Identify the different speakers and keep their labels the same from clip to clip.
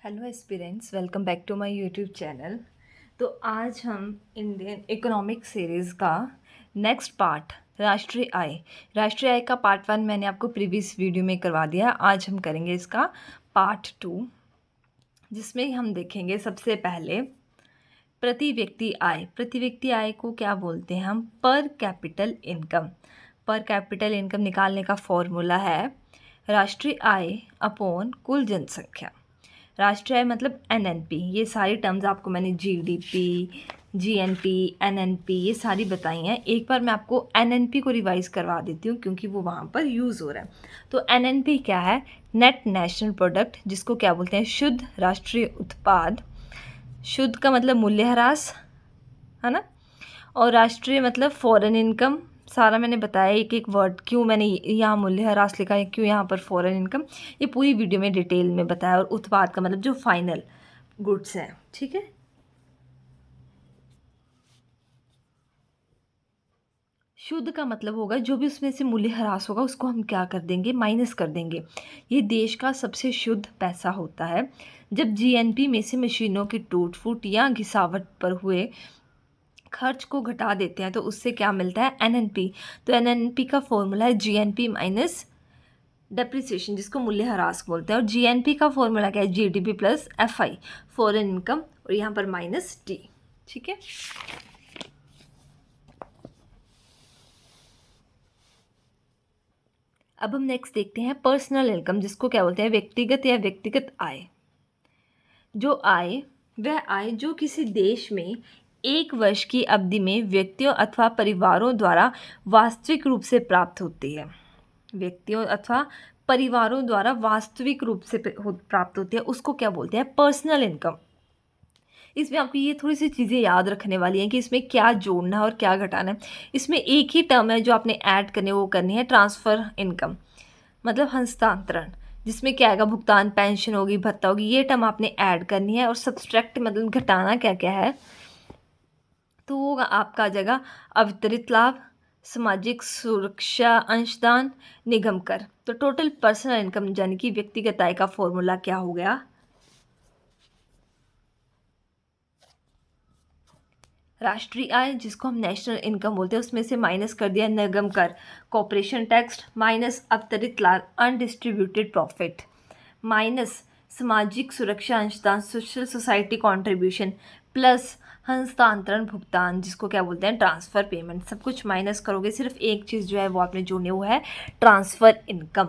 Speaker 1: Hello aspirants, welcome back to my YouTube channel. तो आज हम इंडियन इकोनॉमिक सीरीज़ का नेक्स्ट पार्ट राष्ट्रीय आय का पार्ट 1 मैंने आपको प्रीवियस वीडियो में करवा दिया। आज हम करेंगे इसका पार्ट 2, जिसमें हम देखेंगे सबसे पहले प्रति व्यक्ति आय को क्या बोलते हैं हम? पर कैपिटल इनकम। पर कैपिटल इनकम निकालने का फॉर्मूला है राष्ट्रीय आय अपॉन कुल जनसंख्या। राष्ट्रीय आय मतलब एनएनपी। ये सारी टर्म्स आपको मैंने जीडीपी, जीएनपी, एनएनपी ये सारी बताई हैं। एक बार मैं आपको एनएनपी को रिवाइज करवा देती हूँ क्योंकि वो वहाँ पर यूज़ हो रहा है। तो एनएनपी क्या है? नेट नेशनल प्रोडक्ट, जिसको क्या बोलते हैं? शुद्ध राष्ट्रीय उत्पाद। शुद्ध का मतलब मूल्यह्रास, है ना? और राष्ट्रीय मतलब फॉरेन इनकम। सारा मैंने बताया एक एक वर्ड, क्यों मैंने यहाँ मूल्यह्रास लिखा है, क्यों यहाँ पर फॉरेन इनकम, ये पूरी वीडियो में डिटेल में बताया। और उत्पाद का मतलब जो फाइनल गुड्स हैं, ठीक है। शुद्ध का मतलब होगा जो भी उसमें से मूल्यह्रास होगा उसको हम क्या कर देंगे? माइनस कर देंगे। ये देश का सबसे शुद्ध पैसा होता है। जब जीएनपी में से मशीनों की टूट फूट या घिसावट पर हुए खर्च को घटा देते हैं तो उससे क्या मिलता है? एनएनपी। तो एनएनपी का फॉर्मूला है जीएनपी माइनस डेप्रिसिएशन, जिसको मूल्यह्रास बोलते हैं। और जीएनपी का फॉर्मूला क्या है? GDP plus FI, foreign income, और यहाँ पर माइनस टी, ठीक है। अब हम नेक्स्ट देखते हैं पर्सनल इनकम, जिसको क्या बोलते हैं? व्यक्तिगत या व्यक्तिगत आय। जो आय, वह आय जो किसी देश में एक वर्ष की अवधि में व्यक्तियों अथवा परिवारों द्वारा वास्तविक रूप से प्राप्त होती है। व्यक्तियों अथवा परिवारों द्वारा वास्तविक रूप से प्राप्त होती है, उसको क्या बोलते हैं? Personal income. इसमें आपको ये थोड़ी सी चीज़ें याद रखने वाली हैं कि इसमें क्या जोड़ना है और क्या घटाना है। इसमें एक ही टर्म है जो आपने ऐड करने वो करनी है, ट्रांसफ़र इनकम, मतलब हस्तांतरण, जिसमें क्या आएगा? भुगतान, पेंशन होगी, भत्ता होगी, ये टर्म आपने ऐड करनी है। और सब्सट्रैक्ट मतलब घटाना क्या क्या है, तो वो आपका आ जाएगा अवितरित लाभ, सामाजिक सुरक्षा अंशदान, निगम कर। तो टोटल पर्सनल इनकम यानी कि व्यक्तिगत आय का फॉर्मूला क्या हो गया? राष्ट्रीय आय, जिसको हम नेशनल इनकम बोलते हैं, उसमें से माइनस कर दिया निगम कर, कॉर्पोरेशन टैक्स, माइनस अतिरिक्त लाभ, अनडिस्ट्रीब्यूटेड प्रॉफिट, माइनस सामाजिक सुरक्षा अंशदान, सोशल सोसाइटी कंट्रीब्यूशन, प्लस हस्तांतरण भुगतान, जिसको क्या बोलते हैं? Transfer payment. सब कुछ माइनस करोगे, सिर्फ एक चीज़ जो है वो आपने जोड़नी, वो है ट्रांसफ़र इनकम।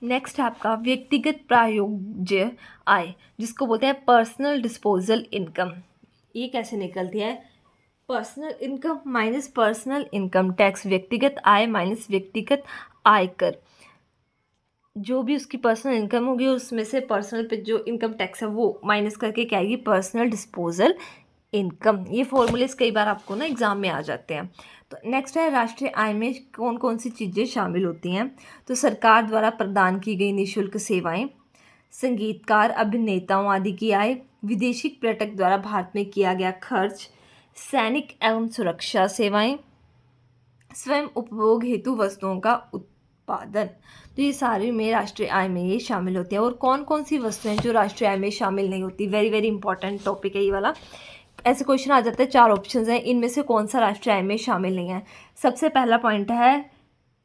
Speaker 1: नेक्स्ट है आपका व्यक्तिगत प्रायोज्य आय, जिसको बोलते हैं पर्सनल डिस्पोजल इनकम। ये कैसे निकलती है? Personal income minus personal income tax, व्यक्तिगत आय माइनस व्यक्तिगत आयकर। जो भी उसकी पर्सनल इनकम होगी उसमें से पर्सनल पे जो इनकम टैक्स है वो माइनस करके क्या आएगी? Personal disposal income. ये फॉर्मूलेस कई बार आपको ना एग्जाम में आ जाते हैं। तो नेक्स्ट है राष्ट्रीय आय में कौन कौन सी चीज़ें शामिल होती हैं? तो सरकार द्वारा प्रदान की गई निःशुल्क सेवाएं, संगीतकार अभिनेताओं आदि की आय, विदेशी पर्यटक द्वारा भारत में किया गया खर्च, सैनिक एवं सुरक्षा सेवाएं, स्वयं उपभोग हेतु वस्तुओं का उत्पादन। तो ये सारी में राष्ट्रीय आय में ये शामिल होती हैं। और कौन कौन सी वस्तुएं जो राष्ट्रीय आय में शामिल नहीं होती? वेरी वेरी इंपॉर्टेंट टॉपिक है ये वाला। ऐसे क्वेश्चन आ जाते हैं, 4 ऑप्शंस हैं, इनमें से कौन सा राष्ट्रीय आय में शामिल नहीं है? सबसे पहला पॉइंट है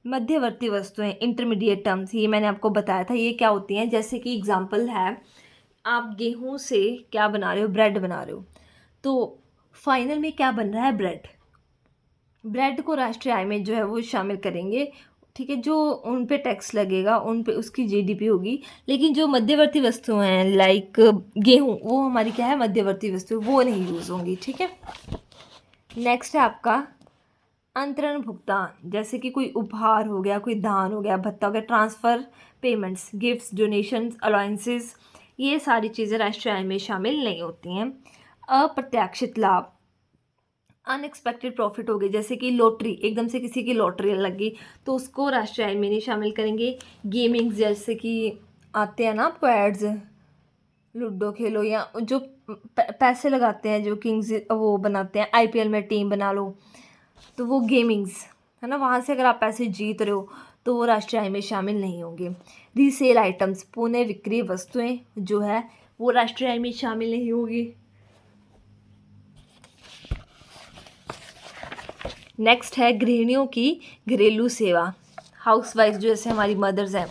Speaker 1: मध्यवर्ती वस्तुएं, इंटरमीडिएट टर्म्स। ये मैंने आपको बताया था, ये क्या होती हैं? जैसे कि एग्जांपल है, आप गेहूं से क्या बना रहे हो? ब्रेड बना रहे हो, तो फाइनल में क्या बन रहा है? ब्रेड। ब्रेड को राष्ट्रीय आय में जो है वो शामिल करेंगे, ठीक है। जो उन पे टैक्स लगेगा उन पे उसकी जीडीपी होगी। लेकिन जो मध्यवर्ती वस्तुएं हैं लाइक गेहूं, वो हमारी क्या है? मध्यवर्ती वस्तु, वो नहीं यूज़ होंगी, ठीक है। नेक्स्ट है आपका अंतरण भुगतान, जैसे कि कोई उपहार हो गया, कोई दान हो गया, भत्ता हो गया, transfer payments, gifts, donations, allowances, ये सारी चीज़ें राष्ट्रीय आय में शामिल नहीं होती हैं। अप्रत्याशित लाभ, अनएक्सपेक्टेड प्रॉफिट हो गई, जैसे कि लॉटरी, एकदम से किसी की लॉटरी लग गई तो उसको राष्ट्रीय आय में नहीं शामिल करेंगे। गेमिंग, जैसे कि आते हैं ना आपको एड्स, लूडो खेलो, या जो पैसे लगाते हैं, जो किंग्स वो बनाते हैं आईपीएल में टीम बना लो, तो वो गेमिंग्स, है ना, वहाँ से अगर आप पैसे जीत रहे हो तो वो राष्ट्रीय आय में शामिल नहीं होंगे। रीसेल आइटम्स, पुनः विक्रय वस्तुएं जो है वो राष्ट्रीय आय में शामिल नहीं होगी। नेक्स्ट है गृहिणियों की घरेलू सेवा, हाउसवाइफ जो जैसे हमारी मदर्स हैं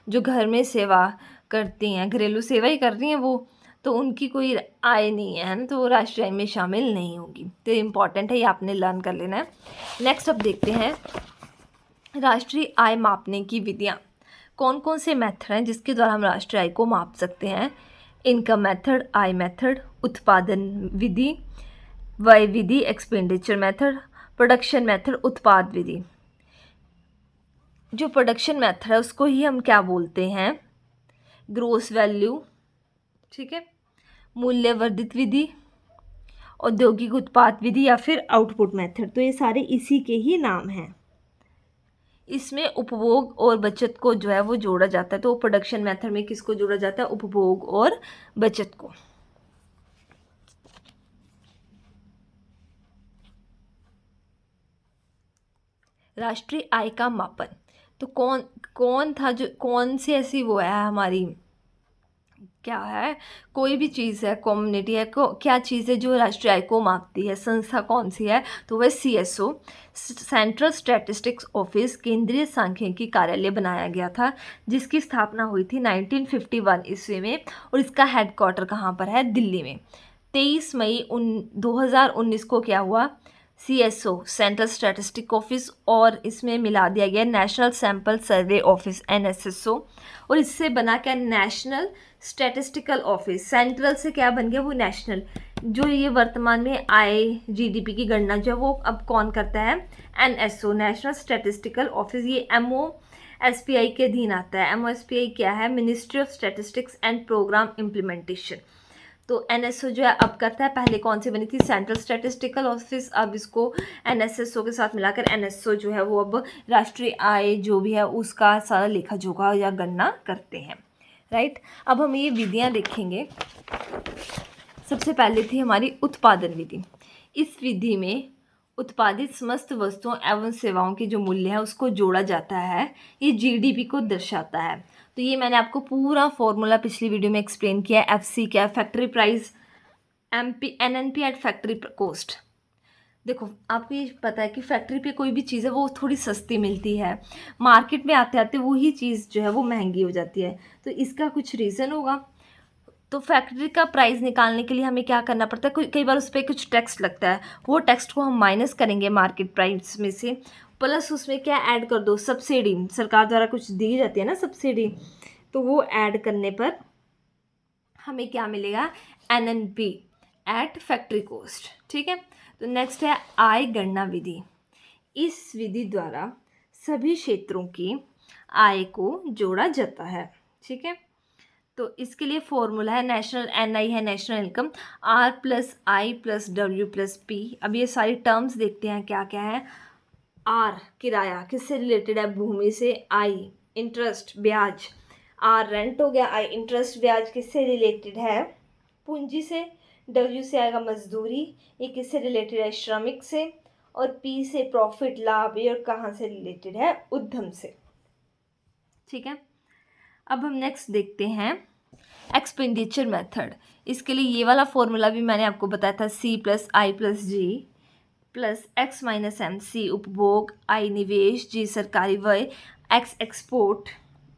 Speaker 1: जो घर में सेवा करती हैं, घरेलू सेवा ही कर रही हैं वो, तो उनकी कोई आय नहीं है ना, तो वो राष्ट्रीय आय में शामिल नहीं होगी। तो इम्पॉर्टेंट है, ये आपने लर्न कर लेना है। नेक्स्ट अब देखते हैं राष्ट्रीय आय मापने की विधियाँ। कौन कौन से मेथड हैं जिसके द्वारा हम राष्ट्रीय आय को माप सकते हैं? इनकम मेथड, आय मेथड, उत्पादन विधि, व्यय विधि, एक्सपेंडिचर मेथड, प्रोडक्शन मेथड, उत्पाद विधि। जो प्रोडक्शन मेथड है उसको ही हम क्या बोलते हैं? ग्रोस वैल्यू, ठीक है, मूल्यवर्धित विधि, औद्योगिक उत्पाद विधि या फिर आउटपुट मेथड। तो ये सारे इसी के ही नाम हैं। इसमें उपभोग और बचत को जो है वो जोड़ा जाता है। तो प्रोडक्शन मेथड में किसको जोड़ा जाता है? उपभोग और बचत को। राष्ट्रीय आय का मापन, तो कौन था जो, कौन सी ऐसी वो है हमारी, क्या है, कोई भी चीज़ है, कम्युनिटी है, क्या चीज़ है जो राष्ट्रीय आय को मापती है? संस्था कौन सी है? तो वह CSO, सेंट्रल स्टैटिस्टिक्स ऑफिस, केंद्रीय सांख्यिकी कार्यालय बनाया गया था, जिसकी स्थापना हुई थी 1951 ईस्वी में, और इसका हेडक्वार्टर कहाँ पर है? दिल्ली में। 23 मई 2019 को क्या हुआ? CSO, सेंट्रल स्टैटिस्टिक ऑफिस, और इसमें मिला दिया गया national sample survey office NSSO, और इससे बना क्या? National statistical office. सेंट्रल से क्या बन गया? वो नेशनल। जो ये वर्तमान में आय GDP की गणना जो है वो अब कौन करता है? NSO, national statistical office. ये MOSPI के अधीन आता है। MOSPI क्या है? Ministry of statistics and programme implementation. तो NSO जो है अब करता है, पहले कौन सी बनी थी? Central statistical office. अब इसको NSSO के साथ मिलाकर NSO जो है वो अब राष्ट्रीय आय जो भी है उसका सारा लेखा जोखा या गणना करते हैं, राइट। अब हम ये विधियाँ देखेंगे। सबसे पहले थी हमारी उत्पादन विधि। इस विधि में उत्पादित समस्त वस्तुओं एवं सेवाओं के जो मूल्य है उसको जोड़ा जाता है। ये GDP को दर्शाता है। तो ये मैंने आपको पूरा फॉर्मूला पिछली वीडियो में एक्सप्लेन किया है। FC क्या है? Factory price, NNP at factory cost. देखो आपको ये पता है कि फैक्ट्री पे कोई भी चीज़ है वो थोड़ी सस्ती मिलती है, मार्केट में आते आते वही चीज़ जो है वो महंगी हो जाती है। तो इसका कुछ रीज़न होगा। तो फैक्ट्री का प्राइस निकालने के लिए हमें क्या करना पड़ता है? कई बार उस पर कुछ टैक्स लगता है, वो टैक्स को हम माइनस करेंगे मार्केट प्राइस में से, प्लस उसमें क्या ऐड कर दो? सब्सिडी। सरकार द्वारा कुछ दी जाती है ना सब्सिडी, तो वो ऐड करने पर हमें क्या मिलेगा? NNP एट फैक्ट्री कॉस्ट, ठीक है। तो नेक्स्ट है आय गणना विधि। इस विधि द्वारा सभी क्षेत्रों की आय को जोड़ा जाता है, ठीक है। तो इसके लिए फॉर्मूला है नेशनल, NI है national income, R plus I plus W plus P। अब ये सारी टर्म्स देखते हैं क्या क्या है। R किराया, किससे रिलेटेड है? भूमि से। I इंटरेस्ट, ब्याज। R रेंट हो गया। I इंटरेस्ट, ब्याज किससे रिलेटेड है? पूंजी से। W से आएगा मजदूरी, ये किससे रिलेटेड है? श्रमिक से। और P से प्रॉफिट, लाभ, ये और कहाँ से रिलेटेड है? उद्यम से, ठीक है। अब हम नेक्स्ट देखते हैं एक्सपेंडिचर मेथड। इसके लिए ये वाला फॉर्मूला भी मैंने आपको बताया था, C plus I plus G plus X minus M। C उपभोग, I निवेश, G सरकारी व्यय, X एक्सपोर्ट,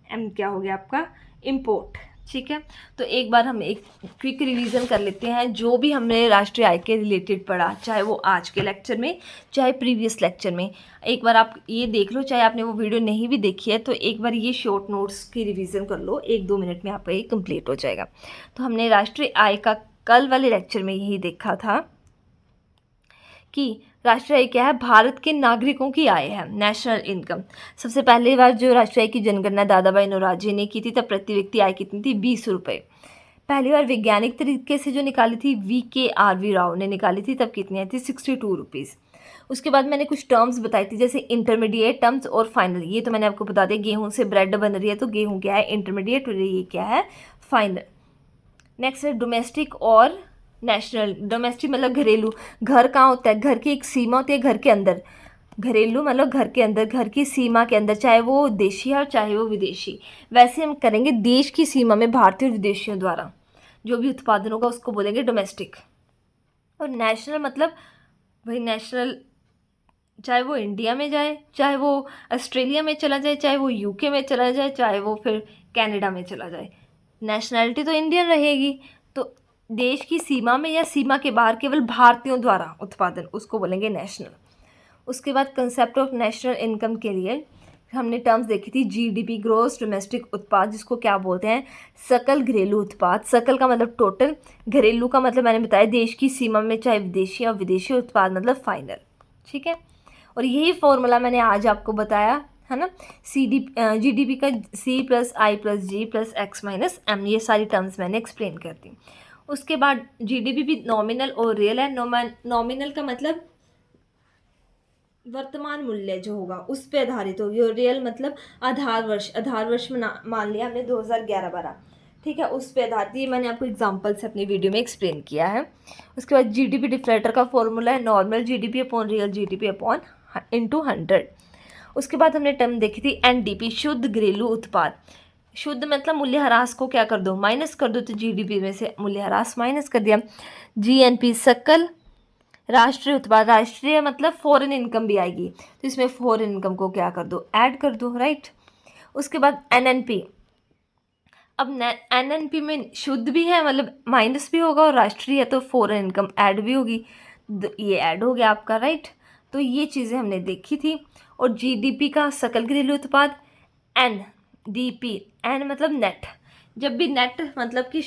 Speaker 1: M क्या हो गया आपका? इम्पोर्ट, ठीक है। तो एक बार हम एक क्विक रिवीजन कर लेते हैं जो भी हमने राष्ट्रीय आय के रिलेटेड पढ़ा, चाहे वो आज के लेक्चर में चाहे प्रीवियस लेक्चर में। एक बार आप ये देख लो, चाहे आपने वो वीडियो नहीं भी देखी है तो एक बार ये शॉर्ट नोट्स की रिवीजन कर लो, 1-2 मिनट में आपका ये कंप्लीट हो जाएगा। तो हमने राष्ट्रीय आय का कल वाले लेक्चर में यही देखा था कि राष्ट्रीय आय क्या है? भारत के नागरिकों की आय है, नेशनल इनकम। सबसे पहली बार जो राष्ट्रीय आय की जनगणना दादाभाई नौरोजी ने की थी तब प्रति व्यक्ति आय कितनी थी? 20 रुपये। पहली बार वैज्ञानिक तरीके से जो निकाली थी VKRV राव ने निकाली थी, तब कितनी आई थी? 62 रुपीज़। उसके बाद मैंने कुछ टर्म्स बताई थी जैसे इंटरमीडिएट टर्म्स और फाइनल। ये तो मैंने आपको बता दिया, गेहूँ से ब्रेड बन रही है तो गेहूँ क्या है? इंटरमीडिएट, और ये क्या है? फाइनल। नेक्स्ट है डोमेस्टिक और नेशनल। डोमेस्टिक मतलब घरेलू। घर कहाँ होता है? घर की एक सीमा होती है घर के अंदर, घरेलू मतलब घर के अंदर, घर की सीमा के अंदर, चाहे वो देशी है और चाहे वो विदेशी। वैसे हम करेंगे देश की सीमा में भारतीय और विदेशियों द्वारा जो भी उत्पादन होगा उसको बोलेंगे डोमेस्टिक। और नेशनल मतलब वही नेशनल, चाहे वो इंडिया में जाए, चाहे वो ऑस्ट्रेलिया में चला जाए, चाहे वो यूके में चला जाए, चाहे वो फिर कनाडा में चला जाए, नेशनैलिटी तो इंडियन रहेगी। तो देश की सीमा में या सीमा के बाहर केवल भारतीयों द्वारा उत्पादन, उसको बोलेंगे नेशनल। उसके बाद कंसेप्ट ऑफ नेशनल इनकम के लिए हमने टर्म्स देखी थी, जीडीपी ग्रोस डोमेस्टिक उत्पाद, जिसको क्या बोलते हैं, सकल घरेलू उत्पाद। सकल का मतलब टोटल, घरेलू का मतलब मैंने बताया देश की सीमा में, चाहे विदेशी और विदेशी उत्पाद मतलब फाइनल। ठीक है, और यही फॉर्मूला मैंने आज आपको बताया है ना, जीडीपी का C+I+G+X-M, ये सारी टर्म्स मैंने एक्सप्लेन कर दी। उसके बाद जीडीपी भी नॉमिनल और रियल है। नॉमिनल का मतलब वर्तमान मूल्य जो होगा उस पे आधारित होगी, और रियल मतलब आधार वर्ष में मान लिया हमने 2011-12, ठीक है, उस पे आधारित। ये मैंने आपको एग्जांपल से अपनी वीडियो में एक्सप्लेन किया है। उसके बाद जीडीपी डिफ्लेटर का फॉर्मूला है normal GDP upon real GDP upon into 100। उसके बाद हमने टर्म देखी थी एनडीपी, शुद्ध घरेलू उत्पाद। शुद्ध मतलब मूल्यह्रास को क्या कर दो, माइनस कर दो, तो जीडीपी में से मूल्यह्रास माइनस कर दिया। जीएनपी सकल राष्ट्रीय उत्पाद, राष्ट्रीय मतलब फॉरेन इनकम भी आएगी, तो इसमें फॉरेन इनकम को क्या कर दो, ऐड कर दो, राइट। उसके बाद एनएनपी, अब एनएनपी में शुद्ध भी है मतलब माइनस भी होगा, और राष्ट्रीय है तो फॉरेन इनकम ऐड भी होगी, ये ऐड हो गया आपका, राइट। तो ये चीज़ें हमने देखी थी। और जीडीपी का सकल घरेलू उत्पाद, एनडीपी, एन मतलब नेट, जब भी नेट मतलब कि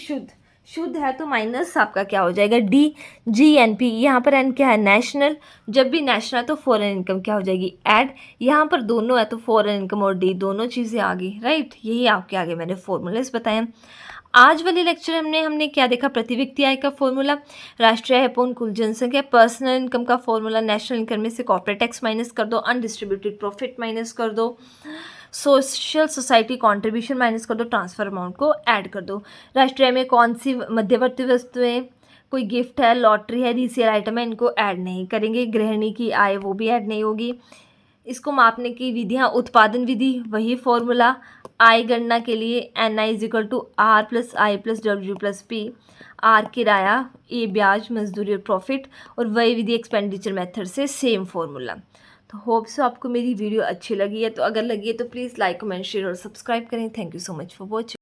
Speaker 1: शुद्ध है तो माइनस आपका क्या हो जाएगा, डी। जीएनपी, यहाँ पर एन क्या है, नेशनल, जब भी नेशनल है तो फॉरेन इनकम क्या हो जाएगी, ऐड। यहाँ पर दोनों है तो फॉरेन इनकम और डी दोनों चीज़ें आ गई, राइट। यही आपके आगे मैंने फॉर्मूलेस बताए। आज वाले लेक्चर हमने क्या देखा, प्रति व्यक्ति आय का फॉर्मूला, राष्ट्रीय आय अपॉन कुल जनसंख्या, पर्सनल इनकम का फॉर्मूला, नेशनल इनकम में से कॉर्पोरेट टैक्स माइनस कर दो, अनडिस्ट्रीब्यूटेड प्रॉफिट माइनस कर दो, सोशल सोसाइटी कंट्रीब्यूशन माइनस कर दो, ट्रांसफर अमाउंट को ऐड कर दो। राष्ट्रीय में कौन सी मध्यवर्ती वस्तुएं, कोई गिफ्ट है, लॉटरी है, रीसेल आइटम है, इनको ऐड नहीं करेंगे। गृहिणी की आय वो भी ऐड नहीं होगी। इसको मापने की विधियाँ, उत्पादन विधि वही फॉर्मूला, आय गणना के लिए NI = R+I+W+P, आर किराया, ए ब्याज मजदूरी और प्रॉफिट, और वही विधि एक्सपेंडिचर मेथड से सेम फॉर्मूला। तो होप सो आपको मेरी वीडियो अच्छी लगी है, तो अगर लगी है तो प्लीज़ लाइक कमेंट शेयर और सब्सक्राइब करें। Thank you so much for watching.